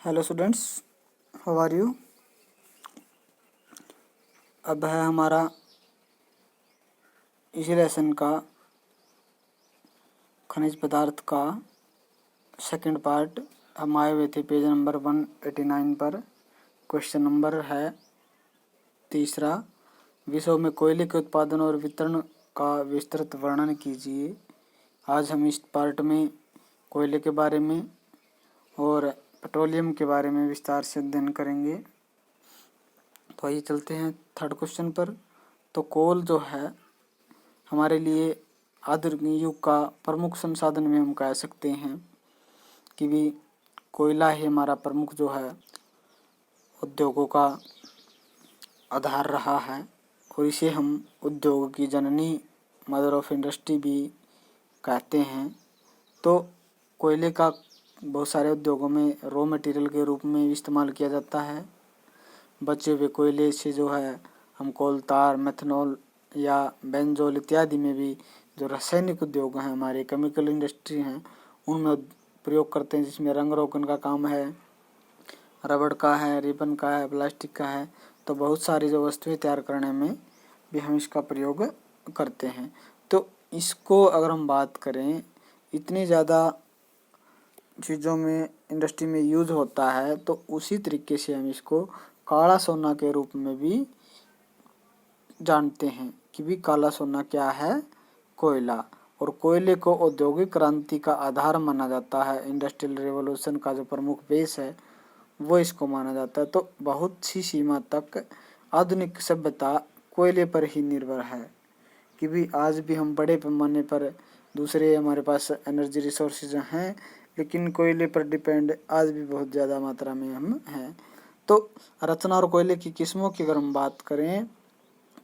Hello students, how are you. अब है हमारा इसी लेसन का खनिज पदार्थ का सेकंड पार्ट। हम आए हुए थे पेज नंबर 189 पर। क्वेश्चन नंबर है तीसरा, विश्व में कोयले के उत्पादन और वितरण का विस्तृत वर्णन कीजिए। आज हम इस पार्ट में कोयले के बारे में और पेट्रोलियम के बारे में विस्तार से अध्ययन करेंगे। तो आइए चलते हैं थर्ड क्वेश्चन पर। तो कोल जो है हमारे लिए आधुनिक युग का प्रमुख संसाधन में हम कह सकते हैं कि भी कोयला ही हमारा प्रमुख जो है उद्योगों का आधार रहा है और इसे हम उद्योग की जननी, मदर ऑफ इंडस्ट्री भी कहते हैं। तो कोयले का बहुत सारे उद्योगों में रॉ मटेरियल के रूप में इस्तेमाल किया जाता है। बचे हुए कोयले से जो है हम कोल तार, मेथनॉल या बेंजोल इत्यादि में भी जो रासायनिक उद्योग हैं, हमारे केमिकल इंडस्ट्री हैं, उनमें प्रयोग करते हैं, जिसमें रंग रोगन का काम है, रबड़ का है, रिबन का है, प्लास्टिक का है। तो बहुत सारी जो वस्तुएं तैयार करने में भी हम इसका प्रयोग करते हैं। तो इसको अगर हम बात करें, इतनी ज़्यादा चीज़ों में इंडस्ट्री में यूज़ होता है, तो उसी तरीके से हम इसको काला सोना के रूप में भी जानते हैं कि भी काला सोना क्या है, कोयला। और कोयले को औद्योगिक क्रांति का आधार माना जाता है। इंडस्ट्रियल रेवोल्यूशन का जो प्रमुख बेस है वो इसको माना जाता है। तो बहुत सी सीमा तक आधुनिक सभ्यता कोयले पर ही निर्भर है कि भी आज भी हम बड़े पैमाने पर दूसरे हमारे पास एनर्जी रिसोर्सेज हैं, लेकिन कोयले पर डिपेंड आज भी बहुत ज़्यादा मात्रा में हम हैं। तो रचना और कोयले की किस्मों की अगर हम बात करें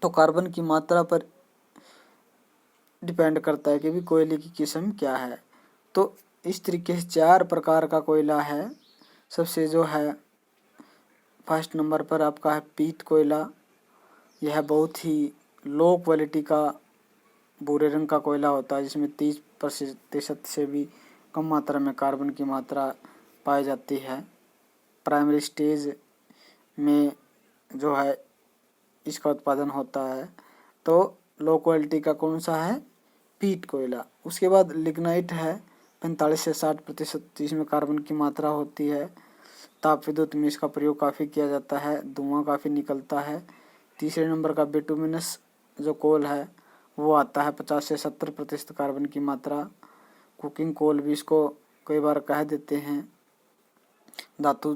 तो कार्बन की मात्रा पर डिपेंड करता है कि भी कोयले की किस्म क्या है। तो इस तरीके से 4 प्रकार का कोयला है। सबसे जो है फर्स्ट नंबर पर आपका है पीत कोयला। यह बहुत ही लो क्वालिटी का भूरे रंग का कोयला होता है, जिसमें 30% से भी कम मात्रा में कार्बन की मात्रा पाई जाती है। प्राइमरी स्टेज में जो है इसका उत्पादन होता है। तो लो क्वालिटी का कौन सा है, पीट कोयला। उसके बाद लिग्नाइट है 45 से 60%, जिसमें कार्बन की मात्रा होती है। ताप विद्युत में इसका प्रयोग काफ़ी किया जाता है, धुआं काफ़ी निकलता है। तीसरे नंबर का बिटुमिनस जो कोल है वो आता है 50 से 70% कार्बन की मात्रा। कुकिंग कोल भी इसको कई बार कह देते हैं। धातु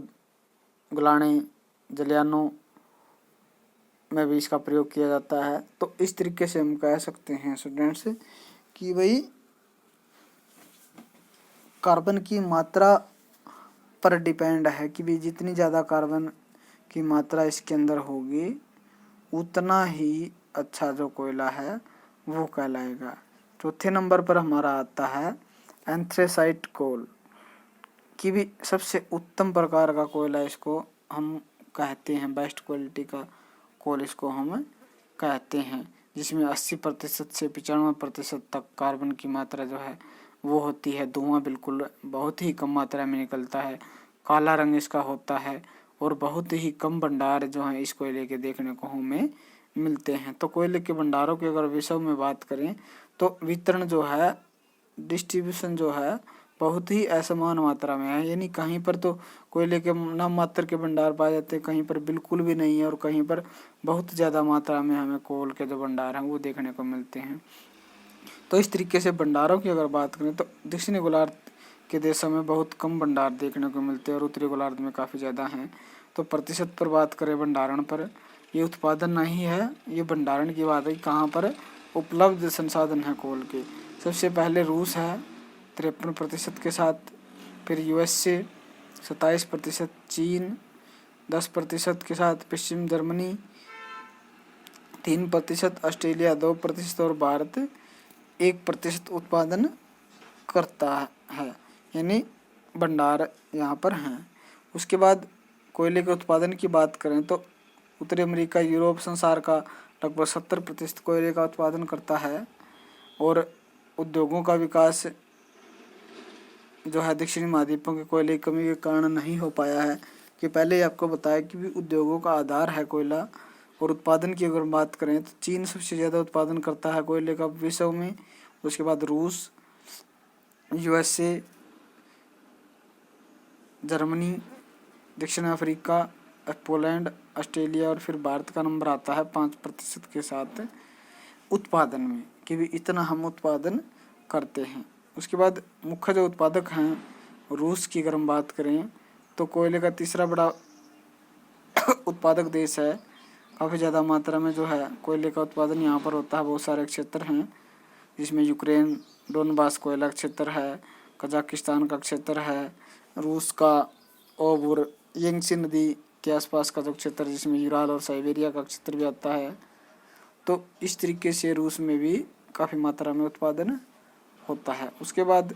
गलाने, जलयानों में भी इसका प्रयोग किया जाता है। तो इस तरीके से हम कह सकते हैं स्टूडेंट्स कि भाई कार्बन की मात्रा पर डिपेंड है कि भी जितनी ज़्यादा कार्बन की मात्रा इसके अंदर होगी उतना ही अच्छा जो कोयला है वो कहलाएगा। चौथे नंबर पर हमारा आता है एंथ्रेसाइट कोल की भी सबसे उत्तम प्रकार का कोयला इसको हम कहते हैं। बेस्ट क्वालिटी का कोल इसको हम कहते हैं, जिसमें 80% से 95% तक कार्बन की मात्रा जो है वो होती है। धुआं बिल्कुल बहुत ही कम मात्रा में निकलता है, काला रंग इसका होता है और बहुत ही कम भंडार जो है इस कोयले के देखने को हमें मिलते हैं। तो कोयले के भंडारों की अगर विषय में बात करें तो वितरण जो है, डिस्ट्रीब्यूशन जो है बहुत ही असमान मात्रा में है। यानी कहीं पर तो कोयले के नाम मात्र के भंडार पाए जाते हैं, कहीं पर बिल्कुल भी नहीं है और कहीं पर बहुत ज़्यादा मात्रा में हमें कोल के जो भंडार हैं वो देखने को मिलते हैं। तो इस तरीके से भंडारों की अगर बात करें तो दक्षिणी गोलार्ध के देशों में बहुत कम भंडार देखने को मिलते हैं और उत्तरी गोलार्ध में काफ़ी ज़्यादा हैं। तो प्रतिशत पर बात करें भंडारण पर, ये उत्पादन नहीं है, ये भंडारण की बात है। कहाँ पर उपलब्ध संसाधन है कोल के, सबसे पहले रूस है 53% के साथ, फिर USA 27%, चीन 10% के साथ, पश्चिम जर्मनी 3%, ऑस्ट्रेलिया 2% और भारत 1% उत्पादन करता है। यानी भंडार यहाँ पर हैं। उसके बाद कोयले के उत्पादन की बात करें तो उत्तरी अमेरिका, यूरोप संसार का लगभग 70% कोयले का उत्पादन करता है और उद्योगों का विकास जो है दक्षिणी महाद्वीपों के कोयले की कमी के कारण नहीं हो पाया है, कि पहले ही आपको बताया कि भी उद्योगों का आधार है कोयला। और उत्पादन की अगर बात करें तो चीन सबसे ज़्यादा उत्पादन करता है कोयले का विश्व में, उसके बाद रूस, यूएसए, जर्मनी, दक्षिण अफ्रीका, पोलैंड, ऑस्ट्रेलिया और फिर भारत का नंबर आता है 5% के साथ उत्पादन में, कि भी इतना हम उत्पादन करते हैं। उसके बाद मुख्य जो उत्पादक हैं रूस की अगर हम बात करें तो कोयले का तीसरा बड़ा उत्पादक देश है। काफ़ी ज़्यादा मात्रा में जो है कोयले का उत्पादन यहाँ पर होता है। बहुत सारे क्षेत्र हैं जिसमें यूक्रेन, डोनबास कोयला क्षेत्र है, कजाकिस्तान का क्षेत्र है, रूस का और यंगसी नदी के आसपास का जो क्षेत्र है जिसमें यूराल और साइबेरिया का क्षेत्र भी आता है। तो इस तरीके से रूस में भी काफ़ी मात्रा में उत्पादन होता है। उसके बाद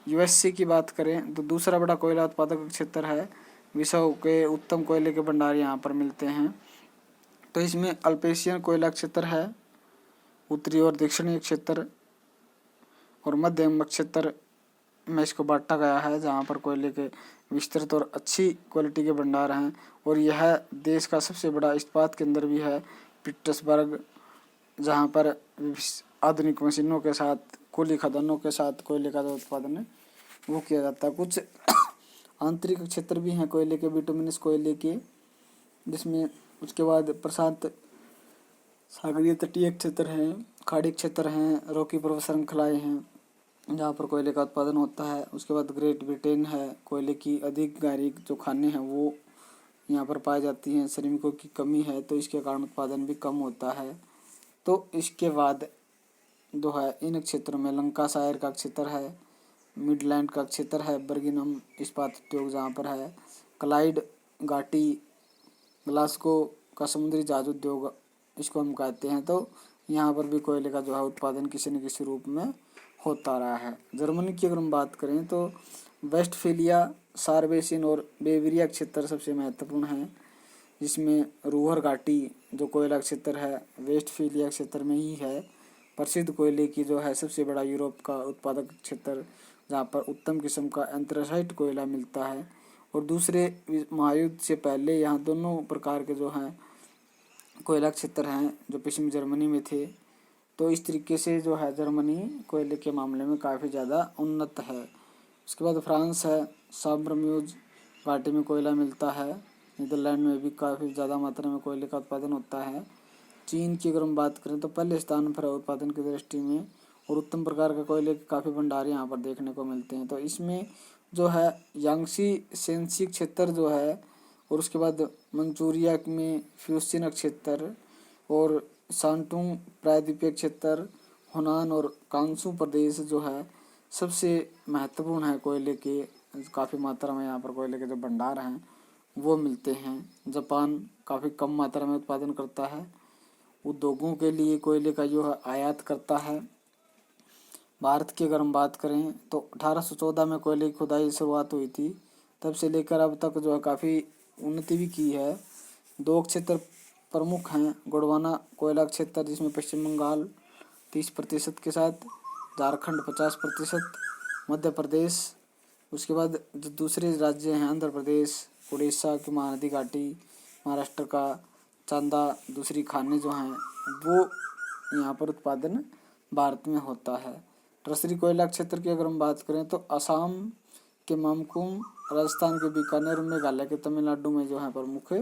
यूएसए की बात करें तो दूसरा बड़ा कोयला उत्पादक क्षेत्र है। विश्व के उत्तम कोयले के भंडार यहाँ पर मिलते हैं। तो इसमें अल्पेशियन कोयला क्षेत्र है, उत्तरी और दक्षिणी क्षेत्र और मध्यम क्षेत्र में इसको बांटा गया है, जहाँ पर कोयले के विस्तृत और अच्छी क्वालिटी के भंडार हैं। और यह देश का सबसे बड़ा इस्पात केंद्र भी है पीटर्सबर्ग, जहाँ पर आधुनिक मशीनों के साथ, कोयले खदानों के साथ कोयले का जो उत्पादन है वो किया जाता है। कुछ आंतरिक क्षेत्र भी हैं कोयले के, बिटुमिनस कोयले के, जिसमें उसके बाद प्रशांत सागरीय तटीय क्षेत्र हैं, खाड़ी क्षेत्र हैं, रॉकी पर्वत श्रृंखलाएँ हैं जहाँ पर कोयले का उत्पादन होता है। उसके बाद ग्रेट ब्रिटेन है, कोयले की अधिक गहरी जो खानें हैं वो यहाँ पर पाई जाती हैं। श्रमिकों की कमी है तो इसके कारण उत्पादन भी कम होता है। तो इसके बाद जो है इन क्षेत्रों में लंकाशायर का क्षेत्र है, मिडलैंड का क्षेत्र है, बर्गिनम इस्पात उद्योग जहाँ पर है, क्लाइड घाटी, ग्लासगो का समुद्री जहाज उद्योग इसको हम कहते हैं। तो यहाँ पर भी कोयले का जो है उत्पादन किसी न किसी रूप में होता रहा है। जर्मनी की अगर हम बात करें तो वेस्टफेलिया, सारबेसिन और बेवरिया क्षेत्र सबसे महत्वपूर्ण हैं, जिसमें रूहर घाटी जो कोयला क्षेत्र है वेस्टफेलिया क्षेत्र में ही है। प्रसिद्ध कोयले की जो है सबसे बड़ा यूरोप का उत्पादक क्षेत्र, जहाँ पर उत्तम किस्म का एंथ्रासाइट कोयला मिलता है। और दूसरे महायुद्ध से पहले यहाँ दोनों प्रकार के जो हैं कोयला क्षेत्र हैं जो पश्चिमी जर्मनी में थे। तो इस तरीके से जो है जर्मनी कोयले के मामले में काफ़ी ज़्यादा उन्नत है। उसके बाद फ्रांस है, साब्रम्यूज घाटी में कोयला मिलता है। नीदरलैंड में भी काफ़ी ज़्यादा मात्रा में कोयले का उत्पादन होता है। चीन की अगर हम बात करें तो पहले स्थान पर है उत्पादन की दृष्टि में, और उत्तम प्रकार के कोयले के काफ़ी भंडार यहाँ पर देखने को मिलते हैं। तो इसमें जो है यांगसी सेंसी क्षेत्र जो है, और उसके बाद मंचूरिया में फ्यूसिन क्षेत्र और शांटुंग प्रायद्वीपीय क्षेत्र, हुनान और कांसू प्रदेश जो है सबसे महत्वपूर्ण है कोयले के। काफ़ी मात्रा में यहाँ पर कोयले के जो भंडार हैं वो मिलते हैं। जापान काफ़ी कम मात्रा में उत्पादन करता है, उद्योगों के लिए कोयले का जो है आयात करता है। भारत की अगर हम बात करें तो 1814 में कोयले की खुदाई की शुरुआत हुई थी, तब से लेकर अब तक जो है काफ़ी उन्नति भी की है। 2 क्षेत्र प्रमुख हैं, गोंडवाना कोयला क्षेत्र जिसमें पश्चिम बंगाल 30% के साथ, झारखंड 50%, मध्य प्रदेश, उसके बाद जो दूसरे राज्य हैं आंध्र प्रदेश, उड़ीसा की महानदी घाटी, महाराष्ट्र का चांदा, दूसरी खानें जो हैं वो यहाँ पर उत्पादन भारत में होता है। टर्सरी कोयला क्षेत्र की अगर हम बात करें तो असम के मामकुम, राजस्थान के बीकानेर और मेघालय के तमिलनाडु में जो है प्रमुख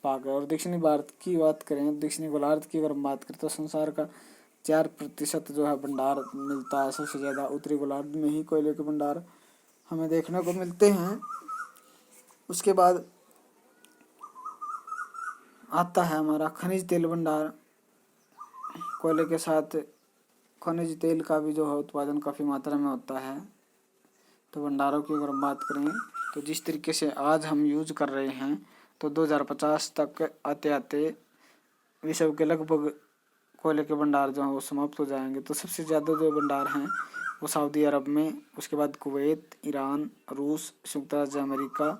भाग है। और दक्षिणी भारत की बात करें, दक्षिणी गोलार्ध की अगर हम बात करें तो संसार का 4% जो है भंडार मिलता है। सबसे ज़्यादा उत्तरी गोलार्ध में ही कोयले के भंडार हमें देखने को मिलते हैं। उसके बाद आता है हमारा खनिज तेल भंडार। कोयले के साथ खनिज तेल का भी जो है उत्पादन काफ़ी मात्रा में होता है। तो भंडारों की अगर हम बात करें तो जिस तरीके से आज हम यूज कर रहे हैं तो 2050 तक आते आते विश्व के लगभग कोयले के भंडार जो हैं वो समाप्त हो जाएंगे। तो सबसे ज़्यादा जो भंडार हैं वो सऊदी अरब में, उसके बाद कुवैत, ईरान, रूस, संयुक्त राज्य America,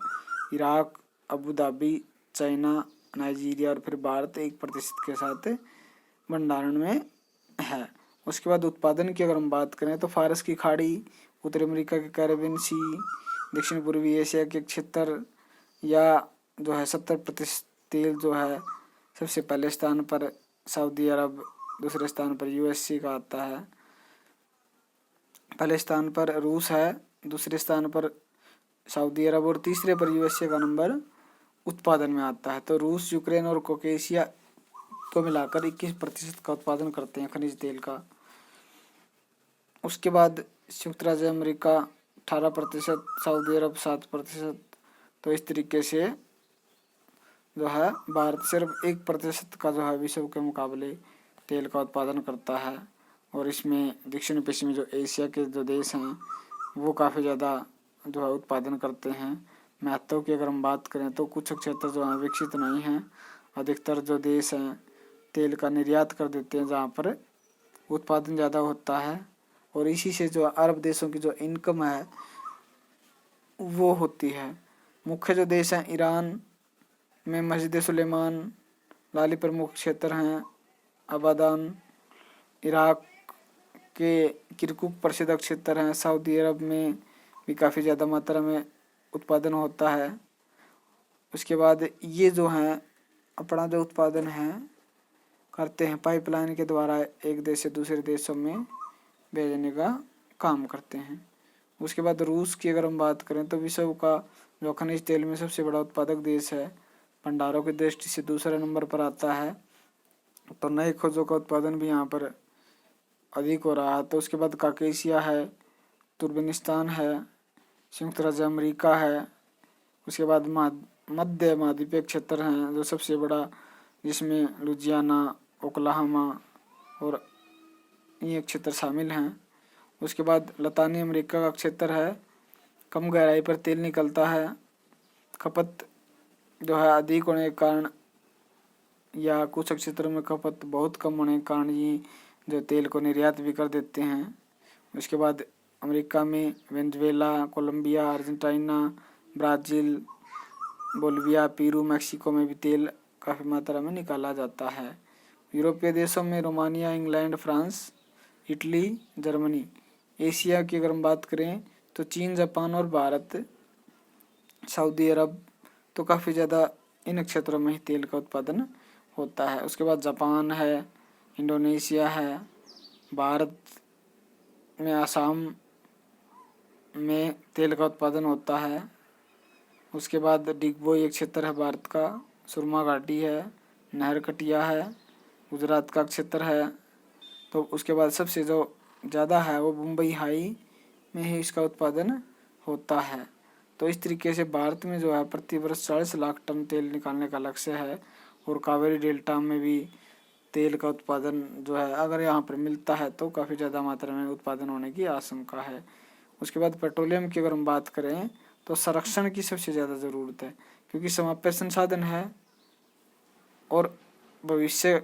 Iraq, Abu Dhabi, China, Nigeria और फिर भारत 1% के साथ भंडारण में है। उसके बाद उत्पादन की अगर हम बात करें तो फारस की खाड़ी उत्तरी अमेरिका के कैरेबियन सी, दक्षिण पूर्वी एशिया के क्षेत्र, या जो है 70% तेल जो है सबसे पहले स्थान पर सऊदी अरब, दूसरे स्थान पर यूएसए का आता है। पहले स्थान पर रूस है, दूसरे स्थान पर सऊदी अरब और तीसरे पर यूएसए का नंबर उत्पादन में आता है। तो रूस, यूक्रेन और कोकेशिया को मिलाकर 21% का उत्पादन करते हैं खनिज तेल का। उसके बाद संयुक्त राज्य अमेरिका 18%, सऊदी अरब 7%। तो इस तरीके से जो है भारत सिर्फ 1% का जो है विश्व के मुकाबले तेल का उत्पादन करता है। और इसमें दक्षिण पश्चिमी जो एशिया के जो देश हैं वो काफ़ी ज़्यादा जो है उत्पादन करते हैं। महत्व की अगर हम बात करें तो कुछ क्षेत्र जो हैं विकसित नहीं हैं, अधिकतर जो देश हैं तेल का निर्यात कर देते हैं जहाँ पर उत्पादन ज़्यादा होता है। और इसी से जो अरब देशों की जो इनकम है वो होती है। मुख्य जो देश हैं ईरान में मस्जिद सुलेमान, लाली प्रमुख क्षेत्र हैं अबादान, इराक के किरकुक प्रसिद्ध क्षेत्र हैं, सऊदी अरब में भी काफ़ी ज़्यादा मात्रा में उत्पादन होता है। उसके बाद ये जो हैं अपना जो उत्पादन है करते हैं पाइपलाइन के द्वारा एक देश से दूसरे देशों में भेजने का काम करते हैं। उसके बाद रूस की अगर हम बात करें तो विश्व का जो खनिज तेल में सबसे बड़ा उत्पादक देश है, भंडारों की दृष्टि से दूसरे नंबर पर आता है। तो नए खोजों का उत्पादन भी यहाँ पर अधिक हो रहा है। तो उसके बाद काकेशिया है, तुर्कमेनिस्तान है, संयुक्त राज्य अमेरिका है। उसके बाद मध्य महाद्वीपीय क्षेत्र हैं जो सबसे बड़ा, जिसमें लुजियाना, ओक्लाहोमा और ये क्षेत्र शामिल हैं। उसके बाद लतानी अमेरिका का क्षेत्र है, कम गहराई पर तेल निकलता है। खपत जो है अधिक होने के कारण या कुछ क्षेत्रों में खपत बहुत कम होने के कारण ये जो तेल को निर्यात भी कर देते हैं। उसके बाद अमेरिका में Venezuela, Colombia, Argentina, Brazil, Bolivia, Peru, Mexico में भी तेल काफ़ी मात्रा में निकाला जाता है। यूरोपीय देशों में Romania, England, France, Italy, Germany. Asia की अगर हम बात करें तो चीन, जापान और भारत, सऊदी अरब, तो काफ़ी ज़्यादा इन क्षेत्रों में ही तेल का उत्पादन होता है। उसके बाद जापान है, इंडोनेशिया है, भारत में असम में तेल का उत्पादन होता है। उसके बाद डिगबोई एक क्षेत्र है भारत का, सुरमा घाटी है, नहरकटिया है, गुजरात का क्षेत्र है। तो उसके बाद सबसे जो ज़्यादा है वो मुंबई हाई में ही इसका उत्पादन होता है। तो इस तरीके से भारत में जो है प्रति वर्ष 40 लाख टन तेल निकालने का लक्ष्य है। और कावेरी डेल्टा में भी तेल का उत्पादन जो है अगर यहाँ पर मिलता है तो काफ़ी ज़्यादा मात्रा में उत्पादन होने की आशंका है। उसके बाद पेट्रोलियम की अगर हम बात करें तो संरक्षण की सबसे ज़्यादा ज़रूरत है, क्योंकि समाप्य संसाधन है और भविष्य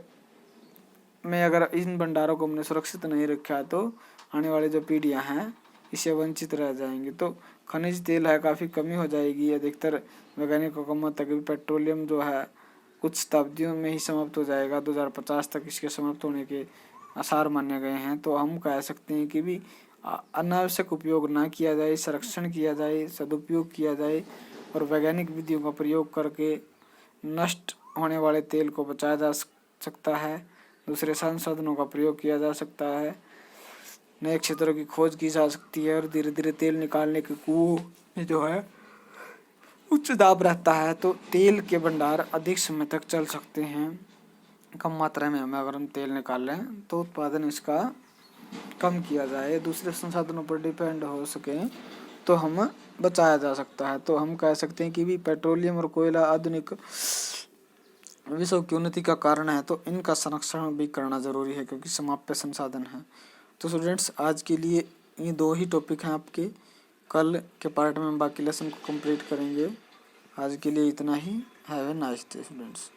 में अगर इन भंडारों को हमने सुरक्षित नहीं रखा तो आने वाली जो पीढ़ियां हैं इससे वंचित रह जाएंगी। तो खनिज तेल है काफ़ी कमी हो जाएगी। अधिकतर वैज्ञानिकों का मत है कि पेट्रोलियम जो है कुछ शताब्दियों में ही समाप्त हो जाएगा, 2050 तक इसके समाप्त होने के आसार माने गए हैं। तो हम कह सकते हैं कि भी अनावश्यक उपयोग ना किया जाए, संरक्षण किया जाए, सदुपयोग किया जाए और वैज्ञानिक विधियों का प्रयोग करके नष्ट होने वाले तेल को बचाया जा सकता है। दूसरे संसाधनों का प्रयोग किया जा सकता है, नए क्षेत्रों की खोज की जा सकती है और धीरे धीरे तेल निकालने के कुओं में जो है उच्च दाब रहता है तो तेल के भंडार अधिक समय तक चल सकते हैं। कम मात्रा में हमें अगर हम तेल निकाल लें तो उत्पादन इसका कम किया जाए, दूसरे संसाधनों पर डिपेंड हो सके तो हम बचाया जा सकता है। तो हम कह सकते हैं कि भी पेट्रोलियम और कोयला आधुनिक विश्व की उन्नति का कारण है, तो इनका संरक्षण भी करना ज़रूरी है क्योंकि समाप्य संसाधन है। तो स्टूडेंट्स आज के लिए ये 2 ही टॉपिक हैं आपके, कल के पार्ट में हम बाकी लेसन को कंप्लीट करेंगे। आज के लिए इतना ही। Have a nice day students.